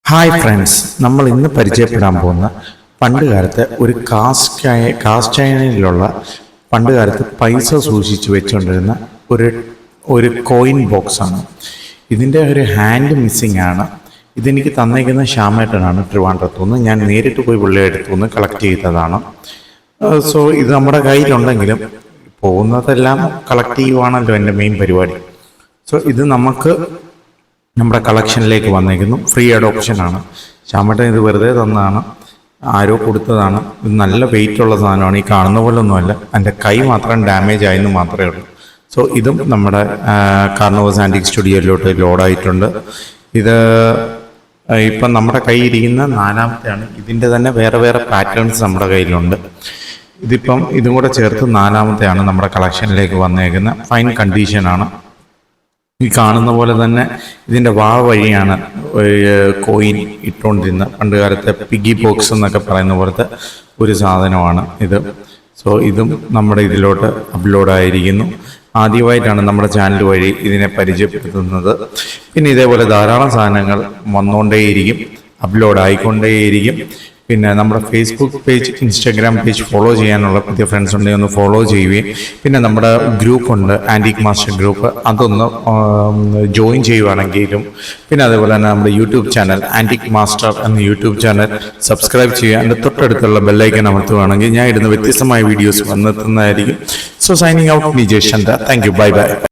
Hi friends, നമ്മൾ ഇന്ന് പരിചയപ്പെടാൻ പോകുന്ന പണ്ട് കാലത്തെ ഒരു കാസ്റ്റ് അയണിലുള്ള പണ്ട് കാലത്ത് പൈസ സൂക്ഷിച്ച് വെച്ചുകൊണ്ടിരുന്ന ഒരു കോയിൻ ബോക്സാണ്. ഇതിൻ്റെ ഒരു ഹാൻഡ് മിസ്സിംഗ് ആണ്. ഇതെനിക്ക് തന്നേക്കുന്ന ശ്യാമേട്ടനാണ്, ട്രിവാൻഡ്രത്തുനിന്ന്. ഞാൻ നേരിട്ട് പോയി പുള്ളിയുടെ അടുത്തുനിന്ന് കളക്ട് ചെയ്തതാണ്. സോ ഇത് നമ്മുടെ കയ്യിലുണ്ടെങ്കിലും പോകുന്നതെല്ലാം കളക്ട് ചെയ്യുവാണല്ലോ എൻ്റെ മെയിൻ പരിപാടി. സോ ഇത് നമുക്ക് നമ്മുടെ കളക്ഷനിലേക്ക് വന്നേക്കുന്നു. ഫ്രീ അഡോപ്ഷനാണ്. ശ്യാമേട്ടൻ ഇത് വെറുതെ തന്നതാണ്, ആരോ കൊടുത്തതാണ്. ഇത് നല്ല വെയിറ്റ് ഉള്ള സാധനമാണ്. ഈ കാണുന്ന പോലെ ഒന്നുമല്ല, എൻ്റെ കൈ മാത്രം ഡാമേജ് ആയെന്ന് മാത്രമേ ഉള്ളൂ. സോ ഇതും നമ്മുടെ കാർണോവസ് ആൻറ്റിക് സ്റ്റുഡിയോയിലോട്ട് ലോഡായിട്ടുണ്ട്. ഇത് ഇപ്പം നമ്മുടെ കയ്യിൽ ഇരിക്കുന്ന 4ാമത്തെയാണ്. ഇതിൻ്റെ തന്നെ വേറെ വേറെ പാറ്റേൺസ് നമ്മുടെ കയ്യിലുണ്ട്. ഇതും കൂടെ ചേർത്ത് 4ാമത്തെയാണ് നമ്മുടെ കളക്ഷനിലേക്ക് വന്നേക്കുന്ന. ഫൈൻ കണ്ടീഷനാണ്. ഈ കാണുന്ന പോലെ തന്നെ ഇതിൻ്റെ വഴിയാണ് കോയിൻ ഇട്ടുകൊണ്ടിരുന്ന പണ്ട് കാലത്തെ പിഗി ബോക്സ് എന്നൊക്കെ പറയുന്ന പോലത്തെ ഒരു സാധനമാണ് ഇത്. സോ ഇതും നമ്മുടെ ഇതിലോട്ട് അപ്ലോഡായിരിക്കുന്നു. ആദ്യമായിട്ടാണ് നമ്മുടെ ചാനൽ വഴി ഇതിനെ പരിചയപ്പെടുത്തുന്നത്. പിന്നെ ഇതേപോലെ ധാരാളം സാധനങ്ങൾ വന്നുകൊണ്ടേയിരിക്കും, അപ്ലോഡ് ആയിക്കൊണ്ടേയിരിക്കും. പിന്നെ നമ്മുടെ Facebook page, Instagram page follow ചെയ്യാനുള്ള പുതിയ ഫ്രണ്ട്സ് ഉണ്ടെങ്കിൽ ഒന്ന് ഫോളോ ചെയ്യുകയും, പിന്നെ നമ്മുടെ ഗ്രൂപ്പുണ്ട്, ആൻറ്റിക് മാസ്റ്റർ ഗ്രൂപ്പ്, അതൊന്ന് ജോയിൻ ചെയ്യുവാണെങ്കിലും, പിന്നെ അതേപോലെ തന്നെ നമ്മുടെ യൂട്യൂബ് ചാനൽ ആൻറ്റിക് മാസ്റ്റർ എന്ന യൂട്യൂബ് ചാനൽ സബ്സ്ക്രൈബ് ചെയ്യുക. അതിൻ്റെ തൊട്ടടുത്തുള്ള ബെല്ലൈക്കൻ അമർത്തുകയാണെങ്കിൽ ഞാൻ ഇടുന്ന വ്യത്യസ്തമായ വീഡിയോസ് വന്നെത്തുന്നതായിരിക്കും. So signing out, Nijesh Chandra. Thank you, bye by.